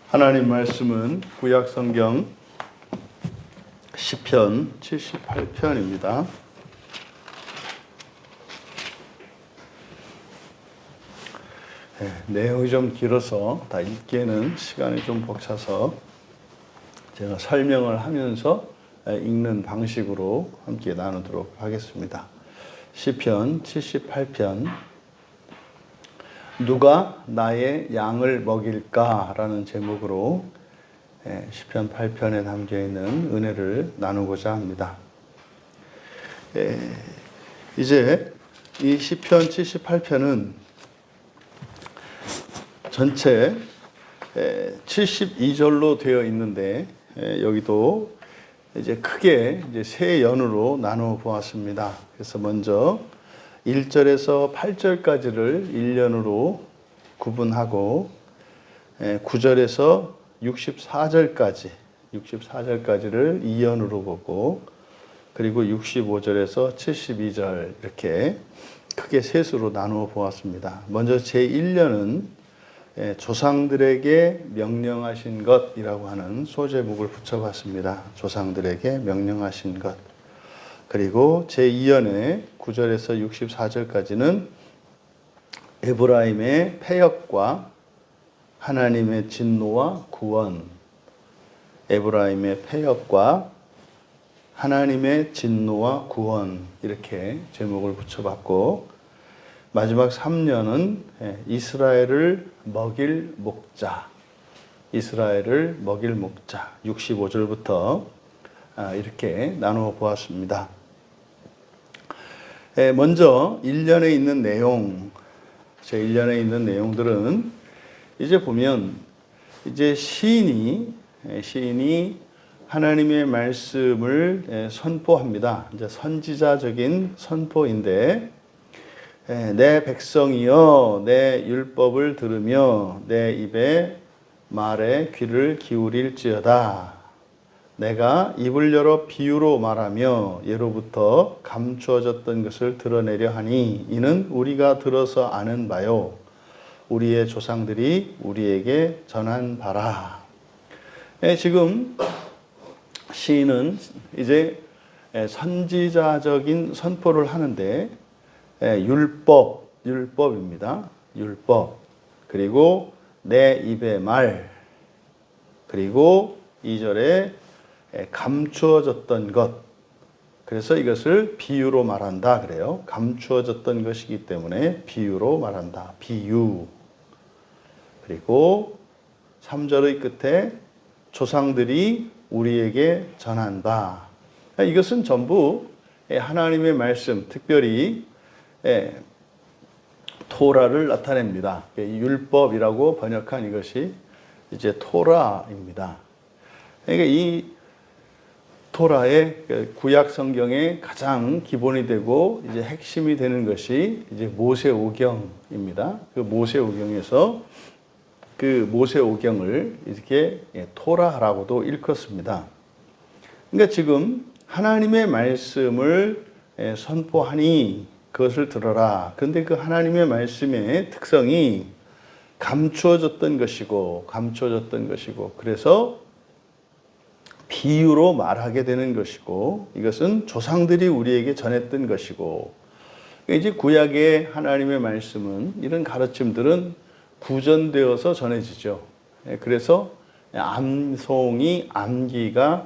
하나님 말씀은 구약 성경 시편 78편입니다. 내용이 좀 길어서 다 읽기에는 시간이 좀 벅차서 제가 설명을 하면서 읽는 방식으로 함께 나누도록 하겠습니다. 시편 78편 누가 나의 양을 먹일까? 라는 제목으로 시편 8편에 담겨 있는 은혜를 나누고자 합니다. 이제 이 시편 78편은 전체 72절로 되어 있는데 여기도 이제 크게 이제 세 연으로 나누어 보았습니다. 그래서 먼저 1절에서 8절까지를 1년으로 구분하고 9절에서 64절까지를 2연으로 보고 그리고 65절에서 72절 이렇게 크게 셋으로 나누어 보았습니다. 먼저 제1년은 조상들에게 명령하신 것이라고 하는 소제목을 붙여봤습니다. 조상들에게 명령하신 것. 그리고 제2연의 9절에서 64절까지는 에브라임의 패역과 하나님의 진노와 구원, 에브라임의 패역과 하나님의 진노와 구원 이렇게 제목을 붙여봤고 마지막 3년은 이스라엘을 먹일 목자, 이스라엘을 먹일 목자 65절부터 이렇게 나누어 보았습니다. 먼저 1년에 있는 내용, 제 1년에 있는 내용들은 이제 보면 이제 시인이 하나님의 말씀을 선포합니다. 이제 선지자적인 선포인데 내 백성이여 내 율법을 들으며 내 입의 말에 귀를 기울일지어다. 내가 입을 열어 비유로 말하며 예로부터 감추어졌던 것을 드러내려 하니 이는 우리가 들어서 아는 바요 우리의 조상들이 우리에게 전한 바라. 지금 시인은 이제 선지자적인 선포를 하는데 율법입니다. 율법. 그리고 내 입의 말. 그리고 2절에 감추어졌던 것. 그래서 이것을 비유로 말한다 그래요. 감추어졌던 것이기 때문에 비유로 말한다. 비유. 그리고 3절의 끝에 조상들이 우리에게 전한 바. 이것은 전부 하나님의 말씀, 특별히 토라를 나타냅니다. 율법이라고 번역한 이것이 이제 토라입니다. 그러니까 이 토라의 구약 성경의 가장 기본이 되고 이제 핵심이 되는 것이 이제 모세오경입니다. 그 모세오경에서 그 모세오경을 이렇게 토라라고도 일컫습니다. 그러니까 지금 하나님의 말씀을 선포하니 그것을 들어라. 그런데 그 하나님의 말씀의 특성이 감추어졌던 것이고 그래서 비유로 말하게 되는 것이고 이것은 조상들이 우리에게 전했던 것이고 이제 구약의 하나님의 말씀은 이런 가르침들은 구전되어서 전해지죠. 그래서 암기가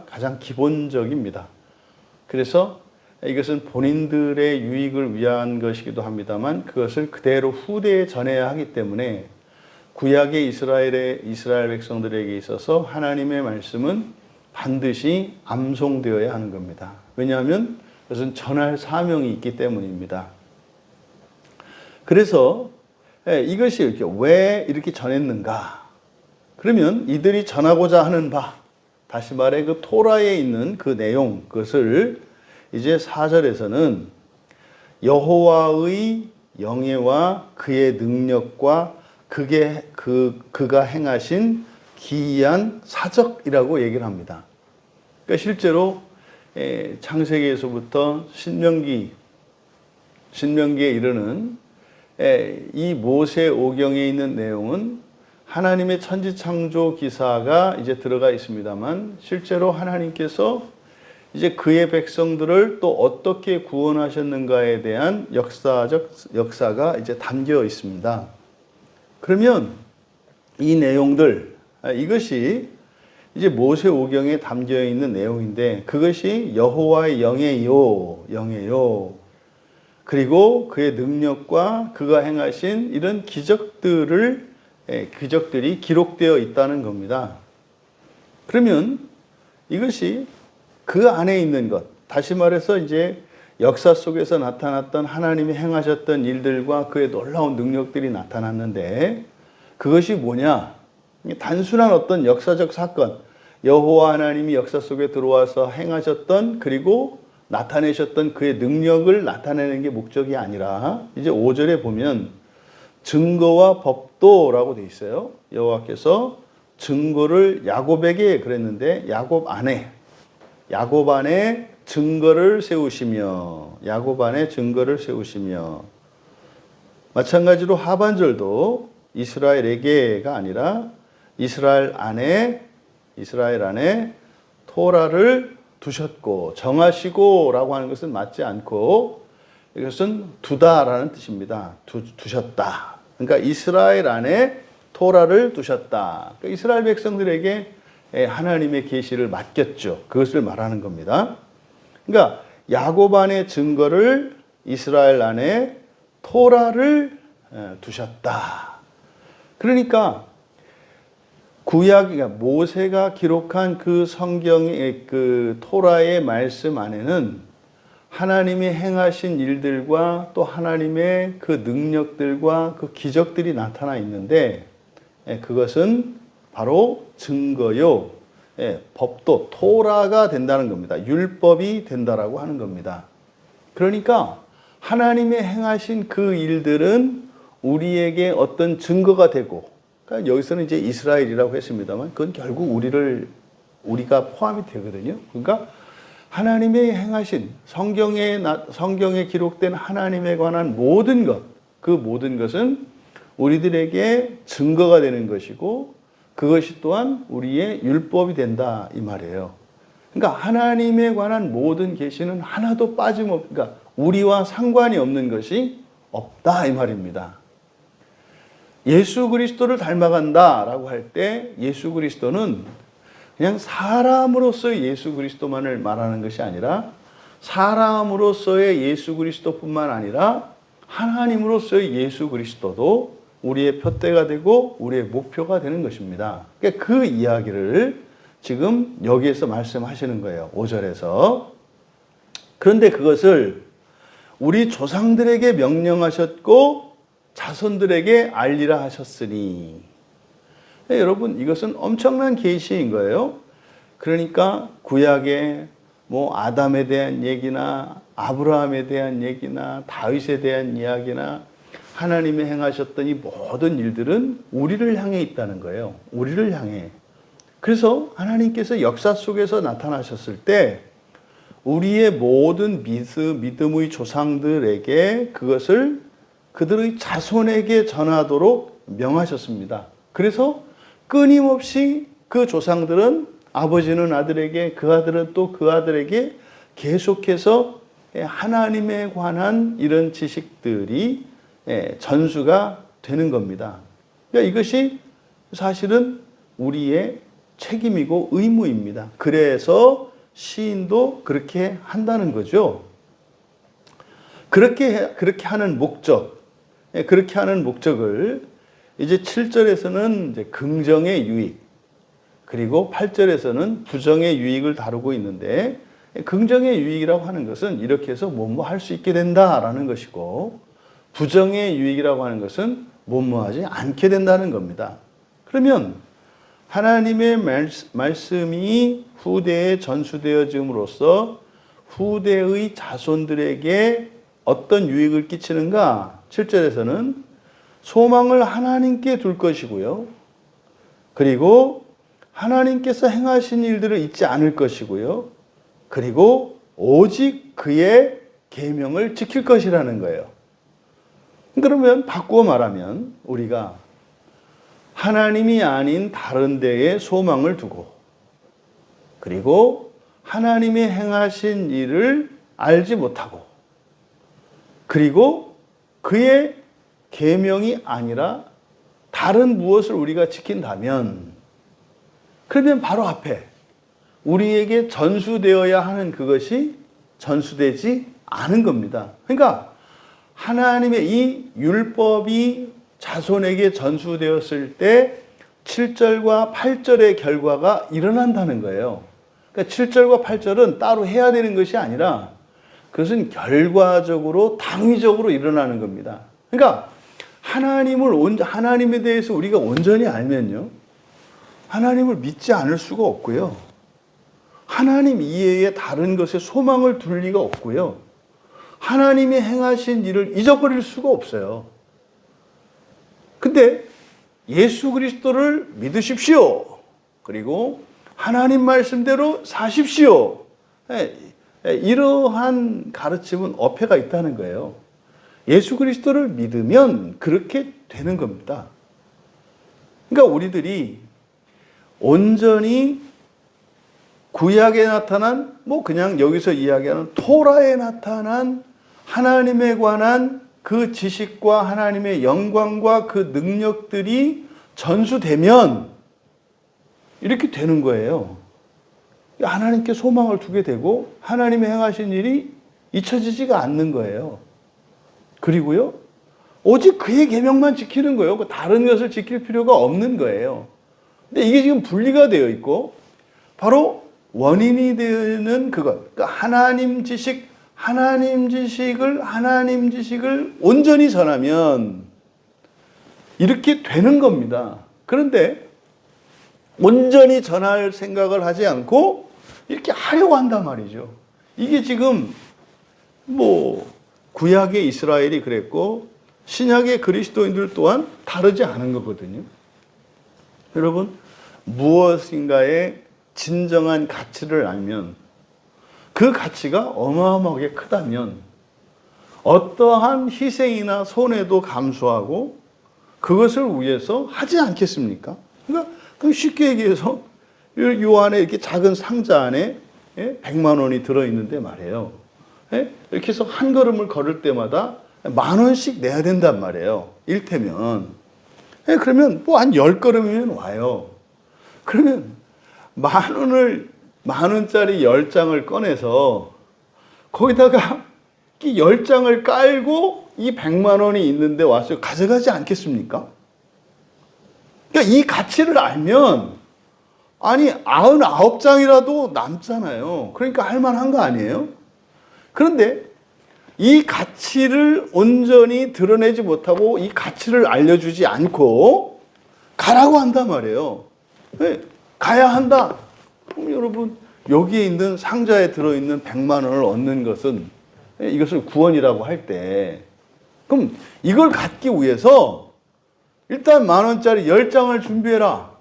가장 기본적입니다. 그래서 이것은 본인들의 유익을 위한 것이기도 합니다만 그것을 그대로 후대에 전해야 하기 때문에 구약의 이스라엘 백성들에게 있어서 하나님의 말씀은 반드시 암송되어야 하는 겁니다. 왜냐하면 그것은 전할 사명이 있기 때문입니다. 그래서 이것이 이렇게 왜 이렇게 전했는가? 그러면 이들이 전하고자 하는 바, 다시 말해 그 토라에 있는 그 내용, 그것을 이제 4절에서는 여호와의 영예와 그의 능력과 그가 행하신 기이한 사적이라고 얘기를 합니다. 그러니까 실제로 창세기에서부터 신명기에 이르는 이 모세오경에 있는 내용은 하나님의 천지창조 기사가 이제 들어가 있습니다만 실제로 하나님께서 이제 그의 백성들을 또 어떻게 구원하셨는가에 대한 역사가 이제 담겨 있습니다. 그러면 이 내용들, 이것이 이제 모세오경에 담겨 있는 내용인데 그것이 여호와의 영예요. 그리고 그의 능력과 그가 행하신 이런 기적들이 기록되어 있다는 겁니다. 그러면 이것이 그 안에 있는 것, 다시 말해서 이제 역사 속에서 나타났던 하나님이 행하셨던 일들과 그의 놀라운 능력들이 나타났는데 그것이 뭐냐? 단순한 어떤 역사적 사건, 여호와 하나님이 역사 속에 들어와서 행하셨던 그리고 나타내셨던 그의 능력을 나타내는 게 목적이 아니라 이제 5절에 보면 증거와 법도라고 돼 있어요. 여호와께서 증거를 야곱에게 그랬는데 야곱 안에 증거를 세우시며 마찬가지로 하반절도 이스라엘에게가 아니라 이스라엘 안에 토라를 두셨고 정하시고 라고 하는 것은 맞지 않고 이것은 두다라는 뜻입니다. 두셨다. 그러니까 이스라엘 안에 토라를 두셨다. 그러니까 이스라엘 백성들에게 하나님의 계시를 맡겼죠. 그것을 말하는 겁니다. 그러니까 야곱 안에 증거를 이스라엘 안에 토라를 두셨다. 그러니까 모세가 기록한 그 성경의 그 토라의 말씀 안에는 하나님이 행하신 일들과 또 하나님의 그 능력들과 그 기적들이 나타나 있는데 그것은 바로 증거요, 법도, 토라가 된다는 겁니다. 율법이 된다라고 하는 겁니다. 그러니까 하나님이 행하신 그 일들은 우리에게 어떤 증거가 되고, 그러니까 여기서는 이제 이스라엘이라고 했습니다만, 그건 결국 우리가 포함이 되거든요. 그러니까 하나님의 행하신 성경에 기록된 하나님에 관한 모든 것, 그 모든 것은 우리들에게 증거가 되는 것이고 그것이 또한 우리의 율법이 된다 이 말이에요. 그러니까 하나님에 관한 모든 계시는 하나도 그러니까 우리와 상관이 없는 것이 없다 이 말입니다. 예수 그리스도를 닮아간다라고 할 때 예수 그리스도는 그냥 사람으로서의 예수 그리스도만을 말하는 것이 아니라 사람으로서의 예수 그리스도뿐만 아니라 하나님으로서의 예수 그리스도도 우리의 표대가 되고 우리의 목표가 되는 것입니다. 그러니까 그 이야기를 지금 여기에서 말씀하시는 거예요. 5절에서. 그런데 그것을 우리 조상들에게 명령하셨고 자손들에게 알리라 하셨으니. 여러분 이것은 엄청난 계시인 거예요. 그러니까 구약에 아담에 대한 얘기나 아브라함에 대한 얘기나 다윗에 대한 이야기나 하나님이 행하셨던 이 모든 일들은 우리를 향해 있다는 거예요. 우리를 향해. 그래서 하나님께서 역사 속에서 나타나셨을 때 우리의 모든 믿음의 조상들에게 그것을 그들의 자손에게 전하도록 명하셨습니다. 그래서 끊임없이 그 조상들은 아버지는 아들에게 그 아들은 또 그 아들에게 계속해서 하나님에 관한 이런 지식들이 전수가 되는 겁니다. 그러니까 이것이 사실은 우리의 책임이고 의무입니다. 그래서 시인도 그렇게 한다는 거죠. 그렇게 하는 그렇게 하는 목적을 이제 7절에서는 이제 긍정의 유익, 그리고 8절에서는 부정의 유익을 다루고 있는데 긍정의 유익이라고 하는 것은 이렇게 해서 뭐뭐 할 수 있게 된다라는 것이고 부정의 유익이라고 하는 것은 뭐뭐하지 않게 된다는 겁니다. 그러면 하나님의 말씀이 후대에 전수되어짐으로써 후대의 자손들에게 어떤 유익을 끼치는가? 7절에서는 소망을 하나님께 둘 것이고요. 그리고 하나님께서 행하신 일들을 잊지 않을 것이고요. 그리고 오직 그의 계명을 지킬 것이라는 거예요. 그러면 바꾸어 말하면 우리가 하나님이 아닌 다른 데에 소망을 두고, 그리고 하나님이 행하신 일을 알지 못하고, 그리고 그의 계명이 아니라 다른 무엇을 우리가 지킨다면, 그러면 바로 앞에 우리에게 전수되어야 하는 그것이 전수되지 않은 겁니다. 그러니까 하나님의 이 율법이 자손에게 전수되었을 때 7절과 8절의 결과가 일어난다는 거예요. 그러니까 7절과 8절은 따로 해야 되는 것이 아니라 그것은 결과적으로 당위적으로 일어나는 겁니다. 그러니까 하나님에 대해서 우리가 온전히 알면요, 하나님을 믿지 않을 수가 없고요, 하나님 이외에 다른 것에 소망을 둘 리가 없고요, 하나님이 행하신 일을 잊어버릴 수가 없어요. 근데 예수 그리스도를 믿으십시오. 그리고 하나님 말씀대로 사십시오. 이러한 가르침은 어폐가 있다는 거예요. 예수 그리스도를 믿으면 그렇게 되는 겁니다. 그러니까 우리들이 온전히 구약에 나타난, 그냥 여기서 이야기하는 토라에 나타난 하나님에 관한 그 지식과 하나님의 영광과 그 능력들이 전수되면 이렇게 되는 거예요. 하나님께 소망을 두게 되고 하나님이 행하신 일이 잊혀지지가 않는 거예요. 그리고요, 오직 그의 계명만 지키는 거예요. 다른 것을 지킬 필요가 없는 거예요. 근데 이게 지금 분리가 되어 있고, 바로 원인이 되는 그것, 그러니까 하나님 지식을 온전히 전하면 이렇게 되는 겁니다. 그런데 온전히 전할 생각을 하지 않고 이렇게 하려고 한단 말이죠. 이게 지금 구약의 이스라엘이 그랬고 신약의 그리스도인들 또한 다르지 않은 거거든요. 여러분, 무엇인가의 진정한 가치를 알면, 그 가치가 어마어마하게 크다면 어떠한 희생이나 손해도 감수하고 그것을 위해서 하지 않겠습니까? 그러니까 쉽게 얘기해서 요 안에 이렇게 작은 상자 안에 100만 원이 들어있는데 말이에요. 이렇게 해서 한 걸음을 걸을 때마다 10,000원씩 내야 된단 말이에요. 일테면. 그러면 한 10걸음이면 와요. 그러면 10,000원짜리 10장을 꺼내서 거기다가 이 10장을 깔고 이 100만 원이 있는데 와서 가져가지 않겠습니까? 그러니까 이 가치를 알면, 99장이라도 남잖아요. 그러니까 할 만한 거 아니에요? 그런데 이 가치를 온전히 드러내지 못하고 이 가치를 알려주지 않고 가라고 한단 말이에요. 가야 한다. 그럼 여러분, 여기에 있는 상자에 들어있는 100만 원을 얻는 것은, 이것을 구원이라고 할 때, 그럼 이걸 갖기 위해서 일단 10,000원짜리 10장을 준비해라.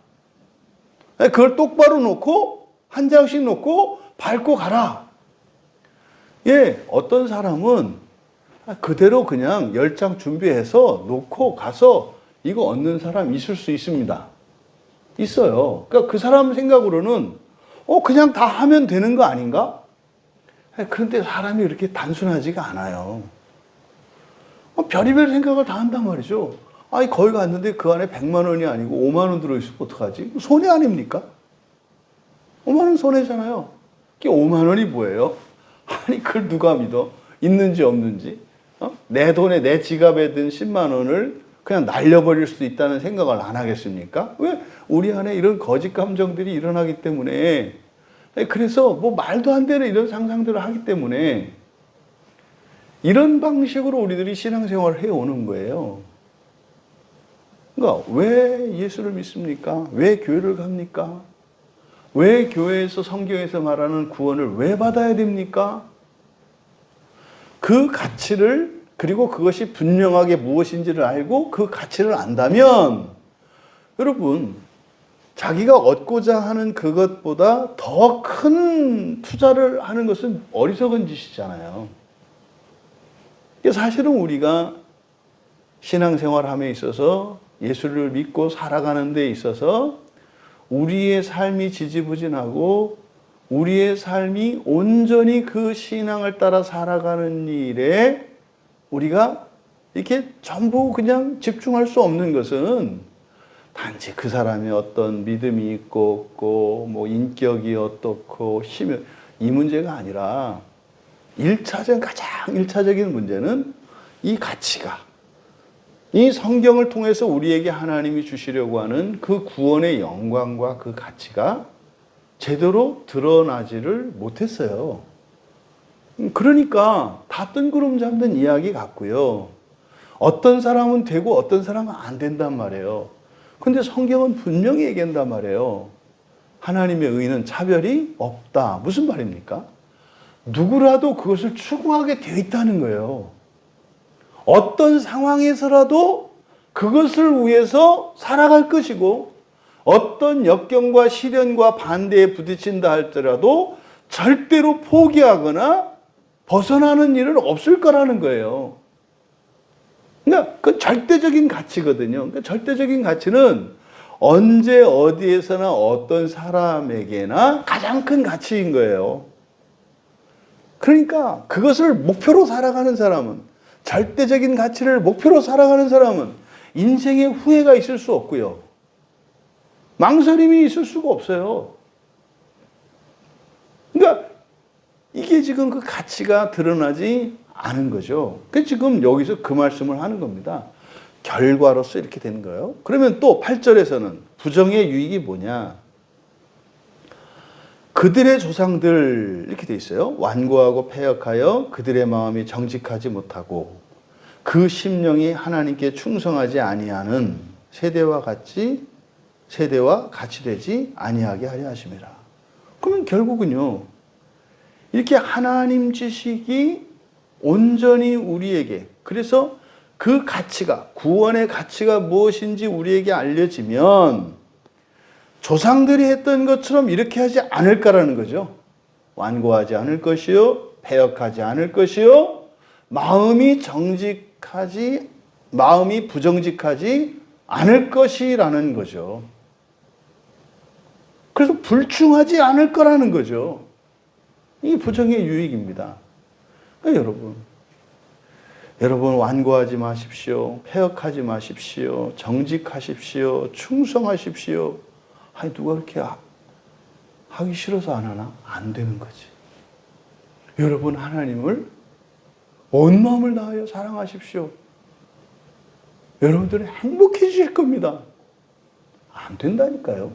그걸 똑바로 놓고 한 장씩 놓고 밟고 가라. 어떤 사람은 그대로 그냥 10장 준비해서 놓고 가서 이거 얻는 사람 있을 수 있습니다. 있어요. 그러니까 그 사람 생각으로는 그냥 다 하면 되는 거 아닌가? 그런데 사람이 이렇게 단순하지가 않아요. 별의별 생각을 다 한단 말이죠. 거기 갔는데 그 안에 100만 원이 아니고 5만 원 들어있으면 어떡하지? 손해 아닙니까? 5만 원 손해잖아요. 5만 원이 뭐예요? 그걸 누가 믿어? 있는지 없는지? 내 돈에, 내 지갑에 든 10만 원을 그냥 날려버릴 수도 있다는 생각을 안 하겠습니까? 왜? 우리 안에 이런 거짓 감정들이 일어나기 때문에, 그래서 말도 안 되는 이런 상상들을 하기 때문에 이런 방식으로 우리들이 신앙생활을 해오는 거예요. 그러니까 왜 예수를 믿습니까? 왜 교회를 갑니까? 왜 교회에서 성경에서 말하는 구원을 왜 받아야 됩니까? 그 가치를, 그리고 그것이 분명하게 무엇인지를 알고 그 가치를 안다면, 여러분, 자기가 얻고자 하는 그것보다 더 큰 투자를 하는 것은 어리석은 짓이잖아요. 사실은 우리가 신앙생활함에 있어서 예수를 믿고 살아가는 데 있어서 우리의 삶이 지지부진하고 우리의 삶이 온전히 그 신앙을 따라 살아가는 일에 우리가 이렇게 전부 그냥 집중할 수 없는 것은 단지 그 사람이 어떤 믿음이 있고 없고 뭐 인격이 어떻고 힘이 이 문제가 아니라 가장 1차적인 문제는 이 가치가 이 성경을 통해서 우리에게 하나님이 주시려고 하는 그 구원의 영광과 그 가치가 제대로 드러나지를 못했어요. 그러니까 다 뜬구름 잡는 이야기 같고요. 어떤 사람은 되고 어떤 사람은 안 된단 말이에요. 근데 성경은 분명히 얘기한단 말이에요. 하나님의 의는 차별이 없다. 무슨 말입니까? 누구라도 그것을 추구하게 되어 있다는 거예요. 어떤 상황에서라도 그것을 위해서 살아갈 것이고 어떤 역경과 시련과 반대에 부딪힌다 할지라도 절대로 포기하거나 벗어나는 일은 없을 거라는 거예요. 그러니까 그 절대적인 가치거든요. 그러니까 절대적인 가치는 언제 어디에서나 어떤 사람에게나 가장 큰 가치인 거예요. 그러니까 그것을 목표로 살아가는 사람은, 절대적인 가치를 목표로 살아가는 사람은 인생에 후회가 있을 수 없고요. 망설임이 있을 수가 없어요. 그러니까 이게 지금 그 가치가 드러나지 않은 거죠. 그 지금 여기서 그 말씀을 하는 겁니다. 결과로서 이렇게 되는 거예요. 그러면 또 8절에서는 부정의 유익이 뭐냐? 그들의 조상들 이렇게 돼 있어요. 완고하고 패역하여 그들의 마음이 정직하지 못하고 그 심령이 하나님께 충성하지 아니하는 세대와 같이 되지 아니하게 하려 하심이라. 그러면 결국은요, 이렇게 하나님 지식이 온전히 우리에게, 그래서 그 가치가, 구원의 가치가 무엇인지 우리에게 알려지면 조상들이 했던 것처럼 이렇게 하지 않을까라는 거죠. 완고하지 않을 것이요, 패역하지 않을 것이요, 마음이 부정직하지 않을 것이라는 거죠. 그래서 불충하지 않을 거라는 거죠. 이 부정의 유익입니다. 그러니까 여러분 완고하지 마십시오. 패역하지 마십시오. 정직하십시오. 충성하십시오. 아니 누가 그렇게 하기 싫어서 안 하나? 안 되는 거지. 여러분 하나님을 온 마음을 다하여 사랑하십시오. 여러분들은 행복해지실 겁니다. 안 된다니까요.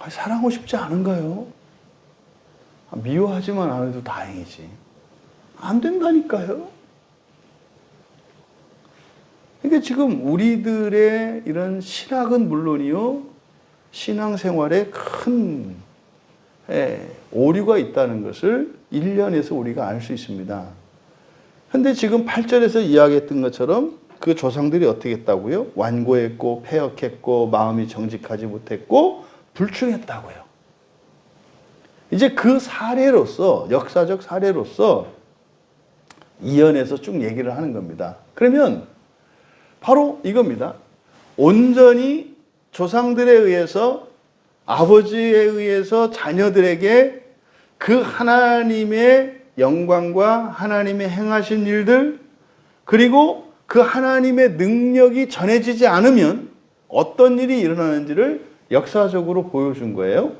사랑하고 싶지 않은가요? 미워하지만 않아도 다행이지. 안 된다니까요. 그러니까 지금 우리들의 이런 신학은 물론이요, 신앙생활에 큰 오류가 있다는 것을 1년에서 우리가 알 수 있습니다. 그런데 지금 8절에서 이야기했던 것처럼 그 조상들이 어떻게 했다고요? 완고했고 패역했고 마음이 정직하지 못했고 불충했다고요. 이제 그 사례로서, 역사적 사례로서 이언에서 쭉 얘기를 하는 겁니다. 그러면 바로 이겁니다. 온전히 조상들에 의해서, 아버지에 의해서 자녀들에게 그 하나님의 영광과 하나님의 행하신 일들, 그리고 그 하나님의 능력이 전해지지 않으면 어떤 일이 일어나는지를 역사적으로 보여준 거예요.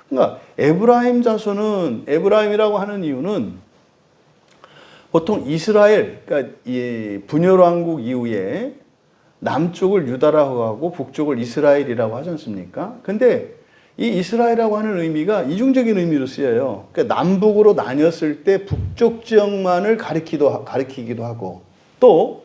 그러니까 에브라임 자손은, 에브라임이라고 하는 이유는 보통 이스라엘, 그러니까 이 분열왕국 이후에 남쪽을 유다라고 하고 북쪽을 이스라엘이라고 하지 않습니까? 근데 이 이스라엘이라고 하는 의미가 이중적인 의미로 쓰여요. 그러니까 남북으로 나뉘었을 때 북쪽 지역만을 가리키기도 하고, 또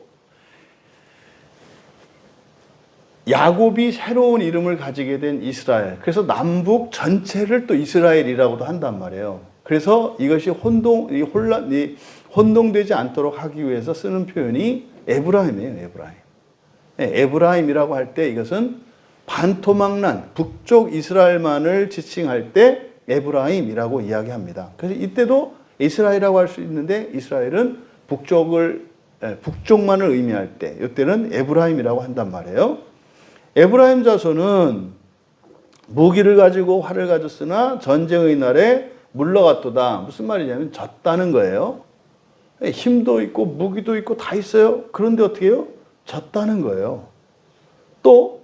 야곱이 새로운 이름을 가지게 된 이스라엘, 그래서 남북 전체를 또 이스라엘이라고도 한단 말이에요. 그래서 이것이 혼동되지 않도록 하기 위해서 쓰는 표현이 에브라임이에요. 에브라임. 에브라임이라고 할 때 이것은 반토막난 북쪽 이스라엘만을 지칭할 때 에브라임이라고 이야기합니다. 그래서 이때도 이스라엘이라고 할 수 있는데 이스라엘은 북쪽을 북쪽만을 의미할 때 이때는 에브라임이라고 한단 말이에요. 에브라임 자손은 무기를 가지고 활을 가졌으나 전쟁의 날에 물러갔도다. 무슨 말이냐면 졌다는 거예요. 힘도 있고 무기도 있고 다 있어요. 그런데 어떻게 해요? 졌다는 거예요. 또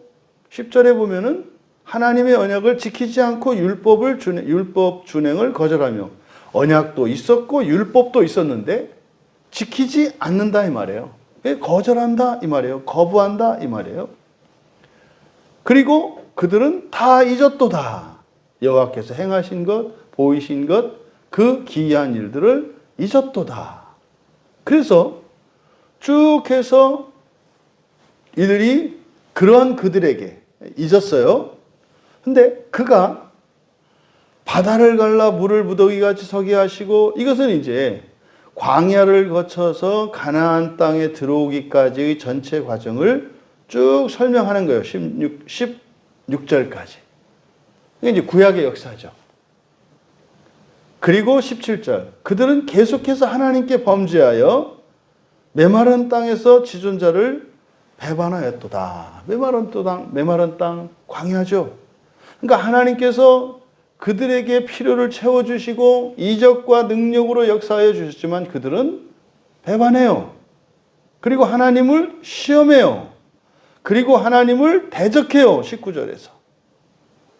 10절에 보면은 하나님의 언약을 지키지 않고 율법 준행을 거절하며 언약도 있었고 율법도 있었는데 지키지 않는다 이 말이에요. 거절한다 이 말이에요. 거부한다 이 말이에요. 그리고 그들은 다 잊었도다. 여호와께서 행하신 것, 보이신 것, 그 기이한 일들을 잊었도다. 그래서 쭉 해서 이들이 그러한 그들에게 잊었어요. 근데 그가 바다를 갈라 물을 무더기같이 서게 하시고 이것은 이제 광야를 거쳐서 가나안 땅에 들어오기까지의 전체 과정을 쭉 설명하는 거예요. 16절까지. 이게 이제 구약의 역사죠. 그리고 17절. 그들은 계속해서 하나님께 범죄하여 메마른 땅에서 지존자를 배반하였도다. 메마른 땅 광야죠. 그러니까 하나님께서 그들에게 필요를 채워주시고 이적과 능력으로 역사하여 주셨지만 그들은 배반해요. 그리고 하나님을 시험해요. 그리고 하나님을 대적해요. 19절에서.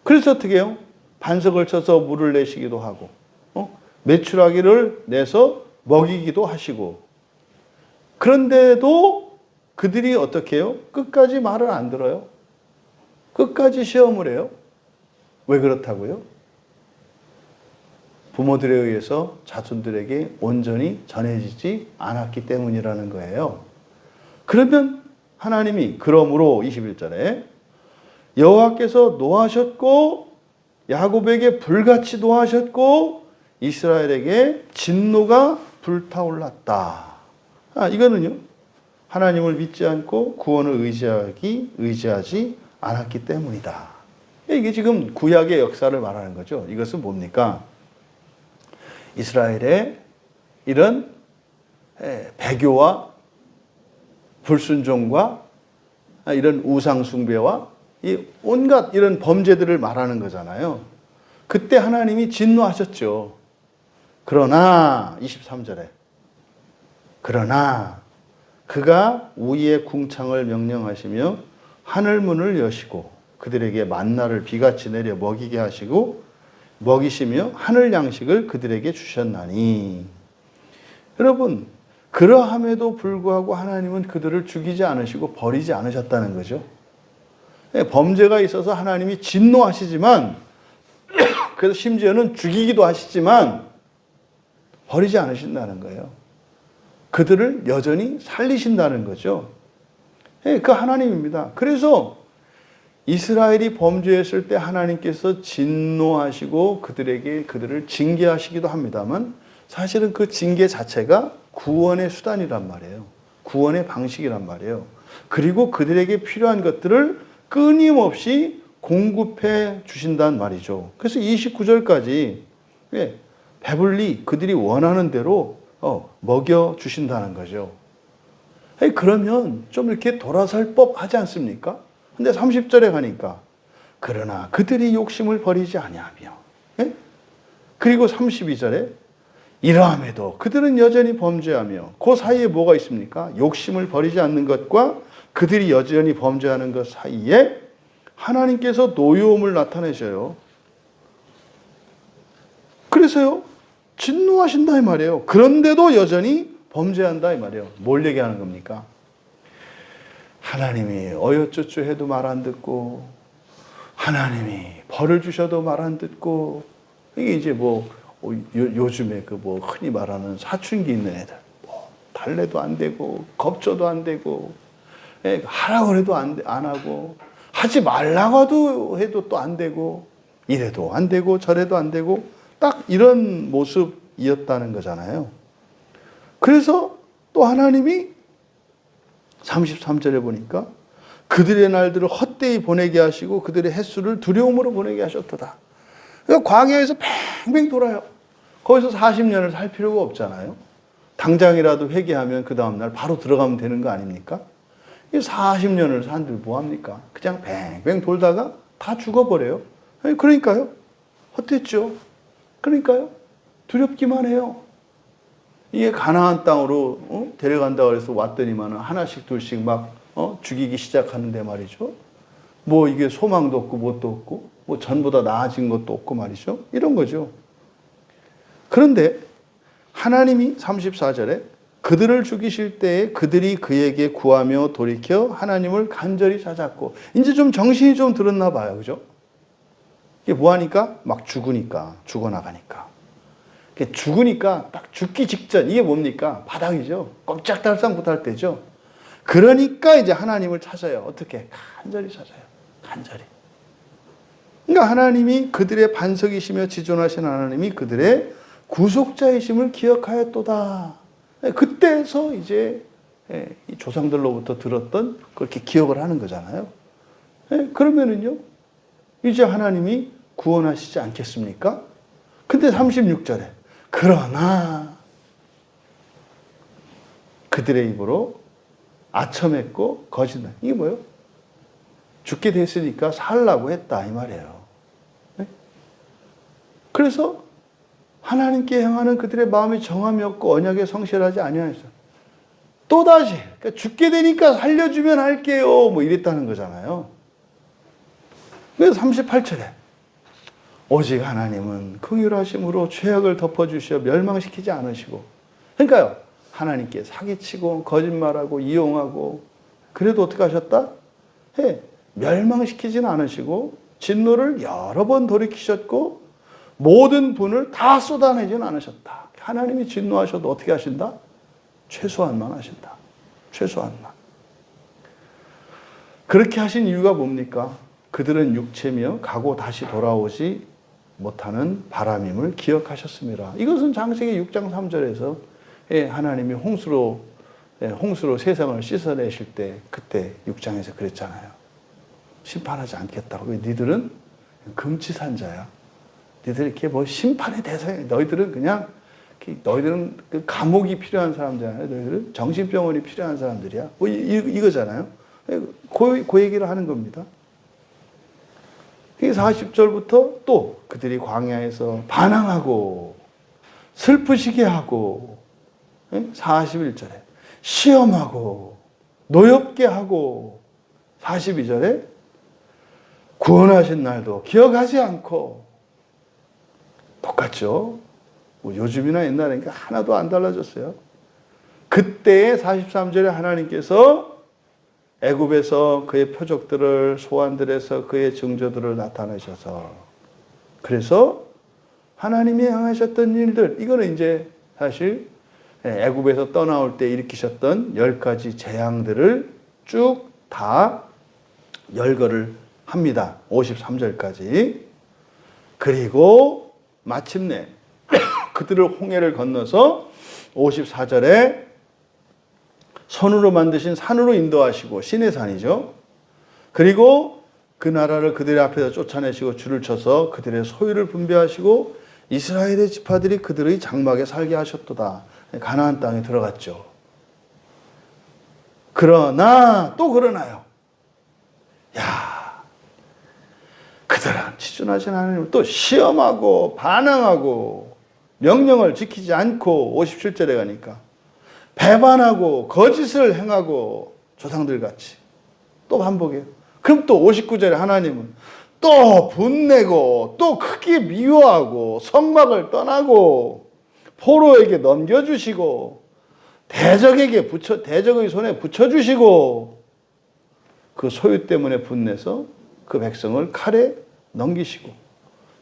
그래서 어떻게 해요? 반석을 쳐서 물을 내시기도 하고 메추라기를 내서 먹이기도 하시고 그런데도 그들이 어떻게 해요? 끝까지 말을 안 들어요. 끝까지 시험을 해요. 왜 그렇다고요? 부모들에 의해서 자손들에게 온전히 전해지지 않았기 때문이라는 거예요. 그러면 하나님이 그러므로 21절에 여호와께서 노하셨고 야곱에게 불같이 노하셨고 이스라엘에게 진노가 불타올랐다. 이거는요. 하나님을 믿지 않고 구원을 의지하지 않았기 때문이다. 이게 지금 구약의 역사를 말하는 거죠. 이것은 뭡니까? 이스라엘의 이런 배교와 불순종과 이런 우상숭배와 이 온갖 이런 범죄들을 말하는 거잖아요. 그때 하나님이 진노하셨죠. 그러나 23절에 그러나 그가 우리의 궁창을 명령하시며 하늘문을 여시고 그들에게 만나를 비같이 내려 먹이게 하시고 먹이시며 하늘 양식을 그들에게 주셨나니. 여러분 그러함에도 불구하고 하나님은 그들을 죽이지 않으시고 버리지 않으셨다는 거죠. 범죄가 있어서 하나님이 진노하시지만 그래서 심지어는 죽이기도 하시지만 버리지 않으신다는 거예요. 그들을 여전히 살리신다는 거죠. 그 하나님입니다. 그래서 이스라엘이 범죄했을 때 하나님께서 진노하시고 그들을 징계하시기도 합니다만 사실은 그 징계 자체가 구원의 수단이란 말이에요. 구원의 방식이란 말이에요. 그리고 그들에게 필요한 것들을 끊임없이 공급해 주신단 말이죠. 그래서 29절까지 배불리 그들이 원하는 대로 먹여 주신다는 거죠. 그러면 좀 이렇게 돌아설 법 하지 않습니까? 근데 30절에 가니까 그러나 그들이 욕심을 버리지 아니하며 그리고 32절에 이러함에도 그들은 여전히 범죄하며 그 사이에 뭐가 있습니까? 욕심을 버리지 않는 것과 그들이 여전히 범죄하는 것 사이에 하나님께서 노여움을 나타내셔요. 그래서요 진노하신다 이 말이에요. 그런데도 여전히 범죄한다 이 말이에요. 뭘 얘기하는 겁니까? 하나님이 어여쭈쭈 해도 말 안 듣고 하나님이 벌을 주셔도 말 안 듣고 이게 이제 요즘에 흔히 말하는 사춘기 있는 애들 달래도 안 되고 겁줘도 안 되고 하라고 해도 안 하고 하지 말라고 해도 또 안 되고 이래도 안 되고 저래도 안 되고 딱 이런 모습이었다는 거잖아요. 그래서 또 하나님이 33절에 보니까 그들의 날들을 헛되이 보내게 하시고 그들의 햇수를 두려움으로 보내게 하셨도다. 그러니까 광야에서 팽팽 돌아요. 거기서 40년을 살 필요가 없잖아요. 당장이라도 회개하면 그 다음날 바로 들어가면 되는 거 아닙니까? 40년을 산들 뭐합니까? 그냥 뱅뱅 돌다가 다 죽어버려요. 그러니까요. 헛됐죠. 그러니까요. 두렵기만 해요. 이게 가나안 땅으로 데려간다고 해서 왔더니만 하나씩 둘씩 막 죽이기 시작하는데 말이죠. 뭐 이게 소망도 없고 뭣도 없고 뭐 전보다 나아진 것도 없고 말이죠. 이런 거죠. 그런데 하나님이 34절에 그들을 죽이실 때에 그들이 그에게 구하며 돌이켜 하나님을 간절히 찾았고, 이제 좀 정신이 좀 들었나 봐요. 그죠? 이게 뭐하니까? 막 죽어나가니까. 죽으니까 딱 죽기 직전, 이게 뭡니까? 바닥이죠. 꼼짝달싹 못할 때죠. 그러니까 이제 하나님을 찾아요. 어떻게? 간절히 찾아요. 간절히. 그러니까 하나님이 그들의 반석이시며 지존하신 하나님이 그들의 구속자이심을 기억하였도다. 그때서 이제 조상들로부터 들었던 그렇게 기억을 하는 거잖아요. 그러면은요, 이제 하나님이 구원하시지 않겠습니까? 근데 36절에 그러나 그들의 입으로 아첨했고 거짓말. 이게 뭐예요? 죽게 됐으니까 살라고 했다 이 말이에요. 그래서 하나님께 행하는 그들의 마음이 정함이 없고 언약에 성실하지 아니하였어요. 또다시 그러니까 죽게 되니까 살려주면 할게요 뭐 이랬다는 거잖아요. 그래서 38절에 오직 하나님은 긍휼하심으로 죄악을 덮어주시어 멸망시키지 않으시고, 그러니까요, 하나님께 사기치고 거짓말하고 이용하고 그래도 어떻게 하셨다? 멸망시키지는 않으시고 진노를 여러 번 돌이키셨고 모든 분을 다 쏟아내지는 않으셨다. 하나님이 진노하셔도 어떻게 하신다? 최소한만 하신다. 최소한만. 그렇게 하신 이유가 뭡니까? 그들은 육체며 가고 다시 돌아오지 못하는 바람임을 기억하셨습니다. 이것은 창세기 6장 3절에서 하나님이 홍수로 세상을 씻어내실 때 그때 6장에서 그랬잖아요. 심판하지 않겠다고. 왜? 니들은 금치산자야. 니들 이렇게 뭐 심판의 대상이, 너희들은 그 감옥이 필요한 사람들이잖아요. 너희들은 정신병원이 필요한 사람들이야. 뭐 이거잖아요. 그 얘기를 하는 겁니다. 40절부터 또 그들이 광야에서 반항하고 슬프시게 하고 41절에 시험하고 노엽게 하고 42절에 구원하신 날도 기억하지 않고, 똑같죠. 뭐 요즘이나 옛날이니까 하나도 안 달라졌어요. 그때의 43절에 하나님께서 애굽에서 그의 표적들을, 소환들에서 그의 증조들을 나타내셔서, 그래서 하나님이 행하셨던 일들, 이거는 이제 사실 애굽에서 떠나올 때 일으키셨던 10가지 재앙들을 쭉 다 열거를 합니다. 53절까지. 그리고 마침내 그들을 홍해를 건너서 54절에 손으로 만드신 산으로 인도하시고, 신의 산이죠. 그리고 그 나라를 그들의 앞에서 쫓아내시고 줄을 쳐서 그들의 소유를 분배하시고 이스라엘의 지파들이 그들의 장막에 살게 하셨도다. 가나안 땅에 들어갔죠. 그러나 또 그러나요. 그들은 지존하신 하나님을 또 시험하고 반항하고 명령을 지키지 않고 57절에 가니까 배반하고 거짓을 행하고 조상들 같이 또 반복해요. 그럼 또 59절에 하나님은 또 분내고 또 크게 미워하고 성막을 떠나고 포로에게 넘겨주시고 대적의 손에 붙여주시고 그 소유 때문에 분내서 그 백성을 칼에 넘기시고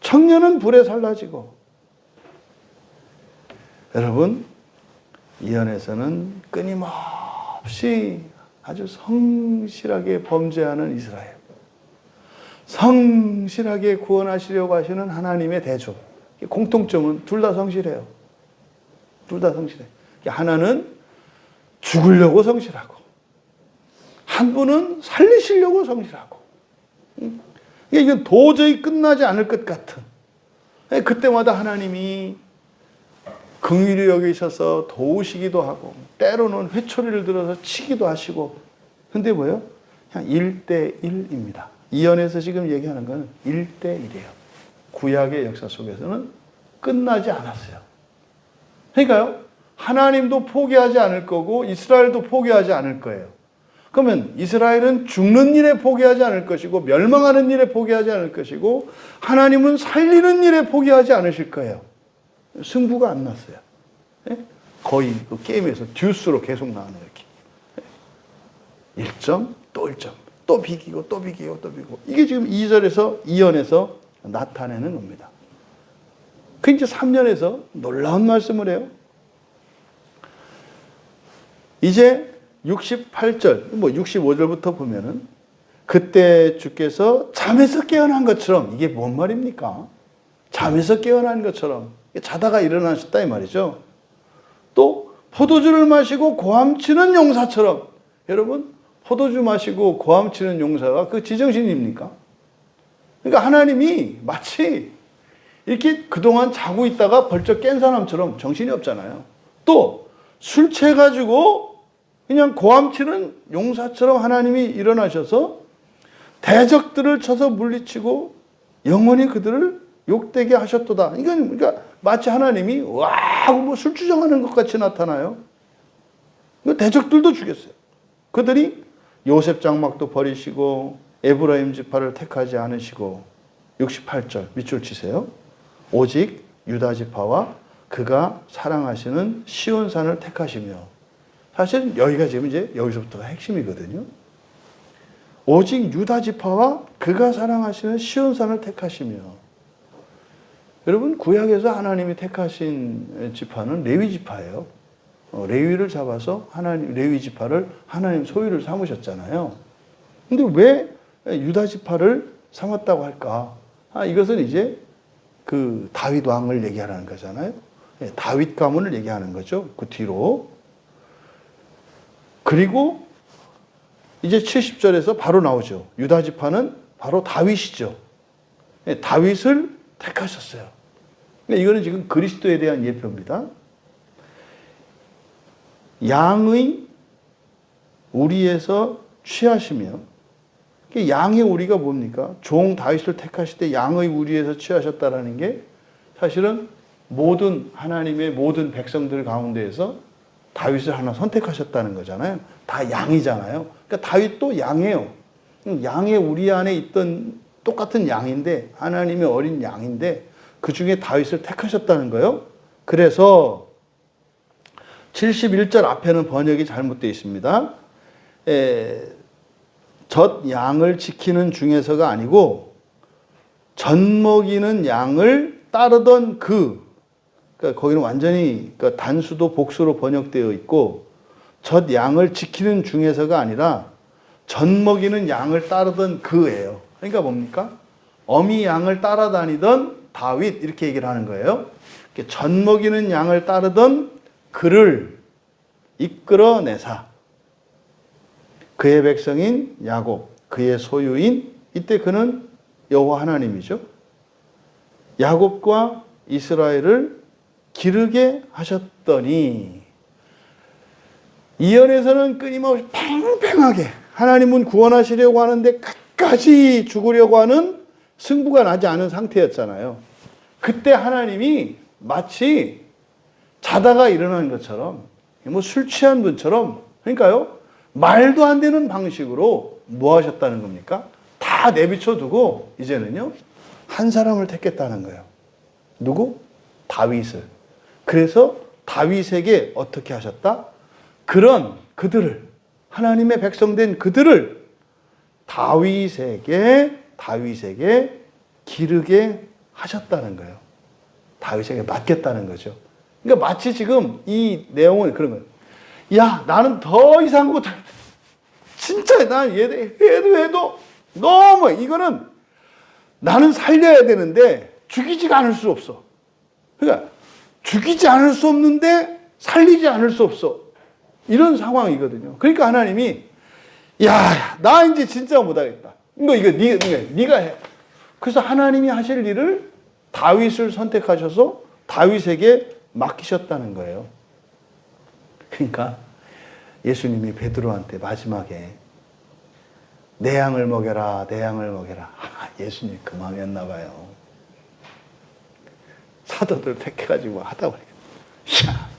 청년은 불에 살라지고. 여러분, 이언에서는 끊임없이 아주 성실하게 범죄하는 이스라엘, 성실하게 구원하시려고 하시는 하나님의 대조, 공통점은 둘 다 성실해요. 둘 다 성실해. 하나는 죽으려고 성실하고 한 분은 살리시려고 성실하고. 이건 도저히 끝나지 않을 것 같은, 그때마다 하나님이 긍휼히 여기셔서 도우시기도 하고 때로는 회초리를 들어서 치기도 하시고 근데 뭐예요? 그냥 1대1입니다. 이언에서 지금 얘기하는 건 1대1이에요. 구약의 역사 속에서는 끝나지 않았어요. 그러니까요. 하나님도 포기하지 않을 거고 이스라엘도 포기하지 않을 거예요. 그러면 이스라엘은 죽는 일에 포기하지 않을 것이고 멸망하는 일에 포기하지 않을 것이고 하나님은 살리는 일에 포기하지 않으실 거예요. 승부가 안 났어요. 거의 그 게임에서 듀스로 계속 나오는 이렇게. 1점, 또 1점, 또 비기고, 또 비기고, 또 비기고. 이게 지금 2절에서, 2연에서 나타내는 겁니다. 그 이제 3년에서 놀라운 말씀을 해요. 이제 68절, 65절부터 보면은 그때 주께서 잠에서 깨어난 것처럼 이게 뭔 말입니까? 잠에서 깨어난 것처럼 자다가 일어나셨다 이 말이죠. 또 포도주를 마시고 고함치는 용사처럼 여러분 포도주 마시고 고함치는 용사가 그 지정신입니까? 그러니까 하나님이 마치 이렇게 그동안 자고 있다가 벌쩍 깬 사람처럼 정신이 없잖아요. 또 술 취해가지고 그냥 고함치는 용사처럼 하나님이 일어나셔서 대적들을 쳐서 물리치고 영원히 그들을 욕되게 하셨도다. 이건 그러니까 마치 하나님이 뭐 술주정하는 것 같이 나타나요. 대적들도 죽였어요. 그들이 요셉 장막도 버리시고 에브라임 지파를 택하지 않으시고 68절 밑줄 치세요. 오직 유다 지파와 그가 사랑하시는 시온산을 택하시며 사실 여기가 지금 이제 여기서부터가 핵심이거든요. 오직 유다 지파와 그가 사랑하시는 시온산을 택하시며 여러분 구약에서 하나님이 택하신 지파는 레위 지파예요. 레위를 잡아서 하나님 레위 지파를 하나님 소유를 삼으셨잖아요. 근데 왜 유다 지파를 삼았다고 할까? 이것은 이제 그 다윗 왕을 얘기하는 거잖아요. 다윗 가문을 얘기하는 거죠. 그 뒤로. 그리고 이제 70절에서 바로 나오죠. 유다 지파는 바로 다윗이죠. 다윗을 택하셨어요. 이거는 지금 그리스도에 대한 예표입니다. 양의 우리에서 취하시며 양의 우리가 뭡니까? 종 다윗을 택하실 때 양의 우리에서 취하셨다라는 게 사실은 모든 하나님의 모든 백성들 가운데에서 다윗을 하나 선택하셨다는 거잖아요. 다 양이잖아요. 그러니까 다윗도 양이에요. 양의 우리 안에 있던 똑같은 양인데 하나님의 어린 양인데 그 중에 다윗을 택하셨다는 거예요. 그래서 71절 앞에는 번역이 잘못되어 있습니다. 젖 양을 지키는 중에서가 아니고 젖 먹이는 양을 따르던 그러니까 거기는 완전히 그러니까 단수도 복수로 번역되어 있고 젖 양을 지키는 중에서가 아니라 젖 먹이는 양을 따르던 그예요. 그러니까 뭡니까? 어미 양을 따라다니던 다윗 이렇게 얘기를 하는 거예요. 젖 먹이는 양을 따르던 그를 이끌어내사 그의 백성인 야곱 그의 소유인 이때 그는 여호와 하나님이죠. 야곱과 이스라엘을 기르게 하셨더니 이언에서는 끊임없이 팽팽하게 하나님은 구원하시려고 하는데 끝까지 죽으려고 하는 승부가 나지 않은 상태였잖아요. 그때 하나님이 마치 자다가 일어난 것처럼 술 취한 분처럼 그러니까요 말도 안 되는 방식으로 뭐 하셨다는 겁니까? 다 내비쳐 두고 이제는요 한 사람을 택했다는 거예요. 누구? 다윗을. 그래서 다윗에게 어떻게 하셨다? 그런 그들을 하나님의 백성된 그들을 다윗에게 기르게 하셨다는 거예요. 다윗에게 맡겼다는 거죠. 그러니까 마치 지금 이 내용은 그런 거예요. 야, 나는 더 이상 못하겠다. 진짜 난 해도 너무 이거는 나는 살려야 되는데 죽이지가 않을 수 없어. 그러니까 죽이지 않을 수 없는데 살리지 않을 수 없어. 이런 상황이거든요. 그러니까 하나님이 야, 나 이제 진짜 못하겠다. 이거 네가 해. 그래서 하나님이 하실 일을 다윗을 선택하셔서 다윗에게 맡기셨다는 거예요. 그러니까 예수님이 베드로한테 마지막에 내 양을 먹여라, 내 양을 먹여라. 예수님 그 마음이었나 봐요. 사도들 택해가지고 하다 보니까 야,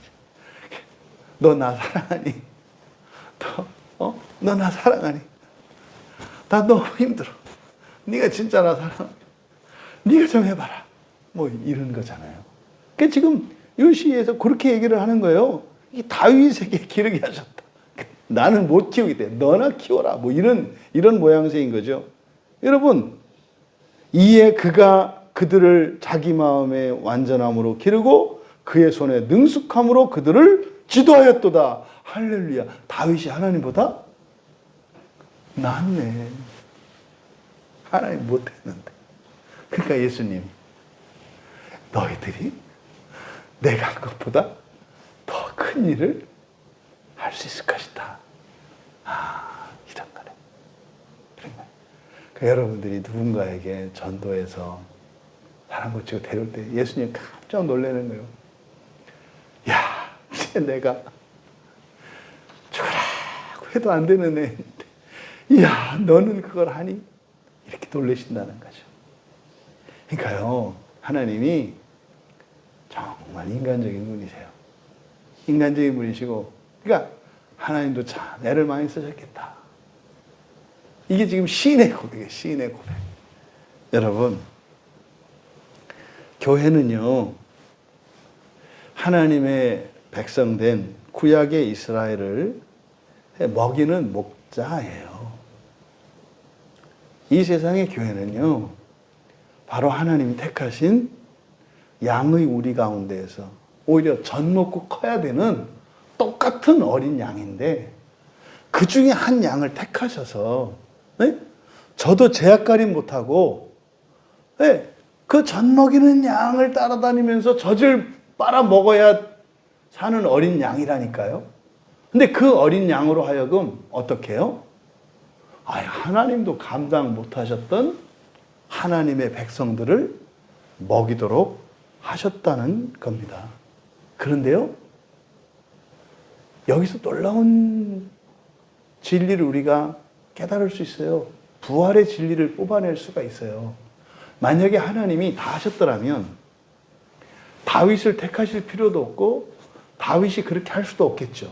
너 나 사랑하니? 너 나 사랑하니? 나 너무 힘들어. 네가 진짜 나 사랑하니? 네가 좀 해봐라. 뭐 이런 거잖아요. 그러니까 지금 이 시에서 그렇게 얘기를 하는 거예요. 이 다윗에게 기르게 하셨다. 나는 못 키우기 때문에 너나 키워라. 뭐 이런 모양새인 거죠. 여러분, 이에 그가 그들을 자기 마음의 완전함으로 기르고 그의 손에 능숙함으로 그들을 지도하였도다. 할렐루야. 다윗이 하나님보다 낫네. 하나님 못했는데. 그러니까 예수님이 너희들이 내가 한 것보다 더 큰 일을 할 수 있을 것이다. 이런 거네. 그러니까 여러분들이 누군가에게 전도해서 사람 고치고 데려올 때 예수님 깜짝 놀라는 거예요. 야, 이제 내가 죽으라고 해도 안 되는 애인데, 야, 너는 그걸 하니? 이렇게 놀라신다는 거죠. 그러니까요, 하나님이 정말 인간적인 분이세요. 인간적인 분이시고, 그러니까 하나님도 참 애를 많이 쓰셨겠다. 이게 지금 시인의 고백이에요. 시인의 고백. 여러분, 교회는요, 하나님의 백성된 구약의 이스라엘을 먹이는 목자예요. 이 세상의 교회는요, 바로 하나님이 택하신 양의 우리 가운데에서 오히려 젖 먹고 커야 되는 똑같은 어린 양인데 그 중에 한 양을 택하셔서, 네? 저도 제약가림 못하고, 네? 그 젖 먹이는 양을 따라다니면서 젖을 빨아 먹어야 사는 어린 양이라니까요. 근데 그 어린 양으로 하여금 어떻게 해요? 하나님도 감당 못하셨던 하나님의 백성들을 먹이도록 하셨다는 겁니다. 그런데요, 여기서 놀라운 진리를 우리가 깨달을 수 있어요. 부활의 진리를 뽑아낼 수가 있어요. 만약에 하나님이 다 하셨더라면 다윗을 택하실 필요도 없고 다윗이 그렇게 할 수도 없겠죠.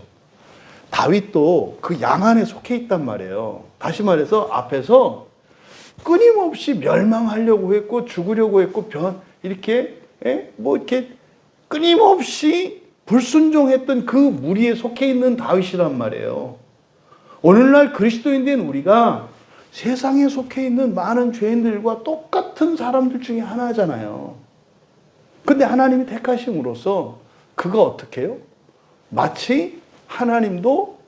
다윗도 그 양 안에 속해 있단 말이에요. 다시 말해서 앞에서 끊임없이 멸망하려고 했고 죽으려고 했고 이렇게 끊임없이 불순종했던 그 무리에 속해 있는 다윗이란 말이에요. 오늘날 그리스도인된 우리가 세상에 속해 있는 많은 죄인들과 똑같은 사람들 중에 하나잖아요. 근데 하나님이 택하심으로써 그가 어떻게 해요? 마치 하나님도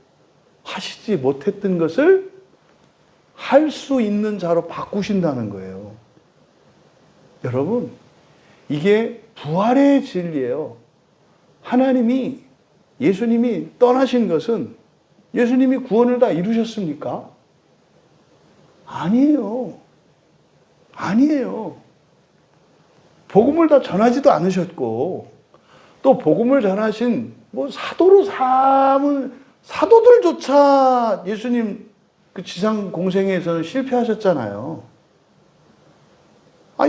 하시지 못했던 것을 할 수 있는 자로 바꾸신다는 거예요. 여러분, 이게 부활의 진리예요. 하나님이, 예수님이 떠나신 것은 예수님이 구원을 다 이루셨습니까? 아니에요. 아니에요. 복음을 다 전하지도 않으셨고, 또 복음을 전하신 사도로 삼은 사도들조차 예수님 그 지상 공생에서는 실패하셨잖아요.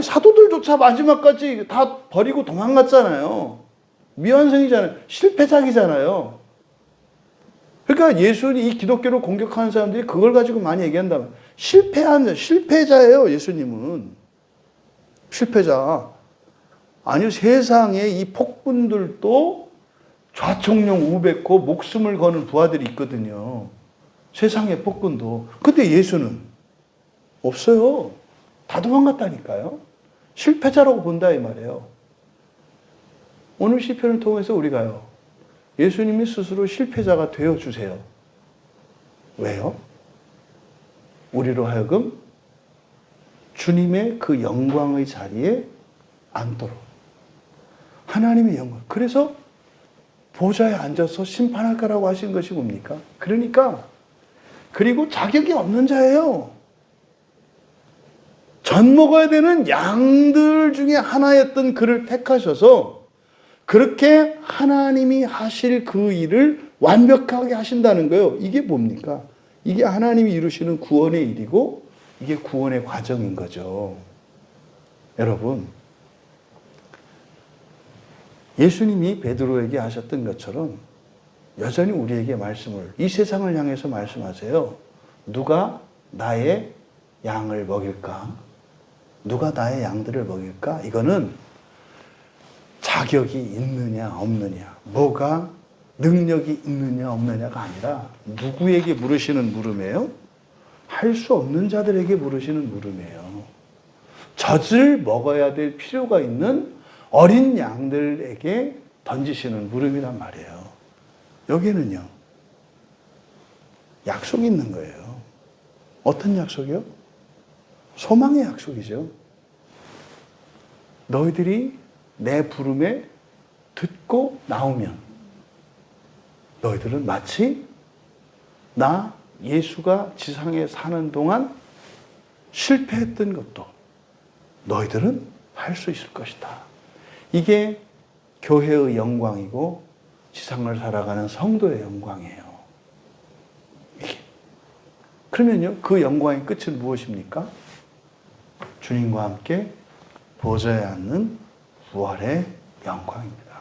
사도들조차 마지막까지 다 버리고 도망갔잖아요. 미완성이잖아요. 실패작이잖아요. 그러니까 이 기독교를 공격하는 사람들이 그걸 가지고 많이 얘기한다면 실패자예요. 예수님은 실패자. 아니요, 세상에 이 폭군들도 좌청룡 우백호 목숨을 거는 부하들이 있거든요. 세상의 폭군도. 근데 예수는 없어요. 다 도망갔다니까요. 실패자라고 본다 이 말이에요. 오늘 시편을 통해서 우리가요, 예수님이 스스로 실패자가 되어주세요. 왜요? 우리로 하여금 주님의 그 영광의 자리에 앉도록. 하나님의 영광. 그래서 보좌에 앉아서 심판할 거라고 하신 것이 뭡니까? 그리고 자격이 없는 자예요. 젖 먹어야 되는 양들 중에 하나였던 그를 택하셔서 그렇게 하나님이 하실 그 일을 완벽하게 하신다는 거예요. 이게 뭡니까? 이게 하나님이 이루시는 구원의 일이고 이게 구원의 과정인 거죠. 여러분, 예수님이 베드로에게 하셨던 것처럼 여전히 우리에게 말씀을, 이 세상을 향해서 말씀하세요. 누가 나의 양을 먹일까? 누가 나의 양들을 먹일까? 이거는 자격이 있느냐 없느냐, 뭐가 능력이 있느냐 없느냐가 아니라 누구에게 물으시는 물음이에요? 할 수 없는 자들에게 물으시는 물음이에요. 젖을 먹어야 될 필요가 있는 어린 양들에게 던지시는 물음이란 말이에요. 여기에는요, 약속이 있는 거예요. 어떤 약속이요? 소망의 약속이죠. 너희들이 내 부름에 듣고 나오면 너희들은 마치 나 예수가 지상에 사는 동안 실패했던 것도 너희들은 할 수 있을 것이다. 이게 교회의 영광이고 지상을 살아가는 성도의 영광이에요. 이게. 그러면요, 그 영광의 끝은 무엇입니까? 주님과 함께 보좌에 앉는 부활의 영광입니다.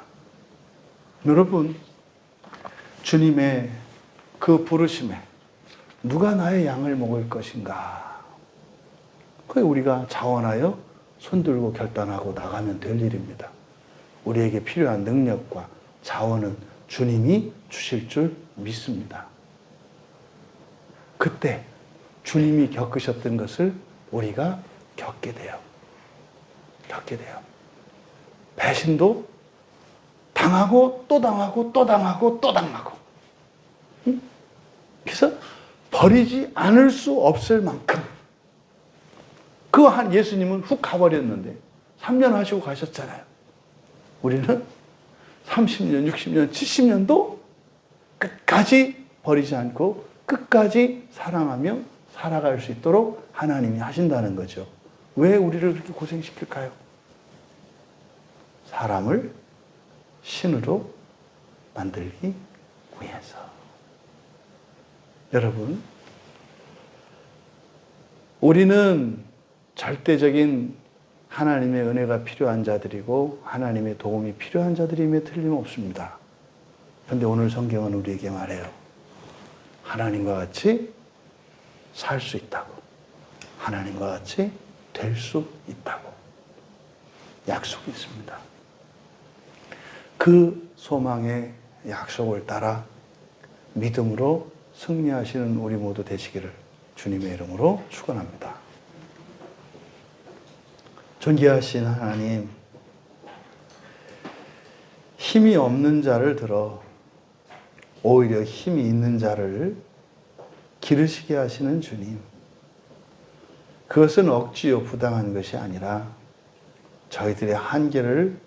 여러분, 주님의 그 부르심에 누가 나의 양을 먹을 것인가? 그게 우리가 자원하여 손들고 결단하고 나가면 될 일입니다. 우리에게 필요한 능력과 자원은 주님이 주실 줄 믿습니다. 그때 주님이 겪으셨던 것을 우리가 겪게 돼요. 배신도 당하고 또 당하고 또 당하고 또 당하고. 그래서 버리지 않을 수 없을 만큼. 그 한 예수님은 훅 가버렸는데 3년 하시고 가셨잖아요. 우리는 30년, 60년, 70년도 끝까지 버리지 않고 끝까지 사랑하며 살아갈 수 있도록 하나님이 하신다는 거죠. 왜 우리를 그렇게 고생시킬까요? 사람을 신으로 만들기 위해서. 여러분, 우리는 절대적인 하나님의 은혜가 필요한 자들이고 하나님의 도움이 필요한 자들임에 틀림없습니다. 그런데 오늘 성경은 우리에게 말해요. 하나님과 같이 살 수 있다고. 하나님과 같이 될 수 있다고. 약속이 있습니다. 그 소망의 약속을 따라 믿음으로 승리하시는 우리 모두 되시기를 주님의 이름으로 축원합니다. 존귀하신 하나님, 힘이 없는 자를 들어 오히려 힘이 있는 자를 기르시게 하시는 주님. 그것은 억지요 부당한 것이 아니라 저희들의 한계를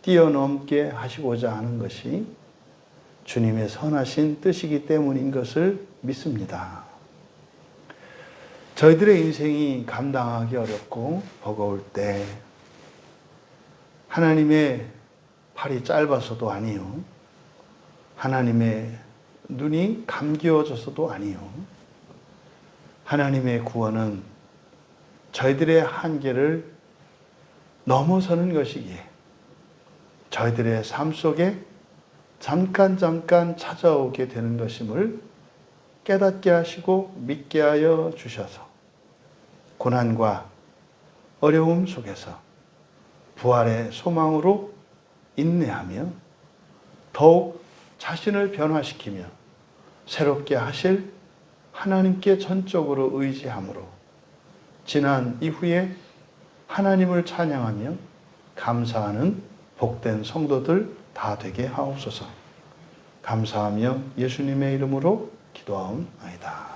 뛰어넘게 하시고자 하는 것이 주님의 선하신 뜻이기 때문인 것을 믿습니다. 저희들의 인생이 감당하기 어렵고 버거울 때 하나님의 팔이 짧아서도 아니요, 하나님의 눈이 감기워져서도 아니요, 하나님의 구원은 저희들의 한계를 넘어서는 것이기에 저희들의 삶 속에 잠깐 찾아오게 되는 것임을 깨닫게 하시고 믿게 하여 주셔서 고난과 어려움 속에서 부활의 소망으로 인내하며 더욱 자신을 변화시키며 새롭게 하실 하나님께 전적으로 의지함으로 지난 이후에 하나님을 찬양하며 감사하는 복된 성도들 다 되게 하옵소서. 감사하며 예수님의 이름으로 기도하옵나이다.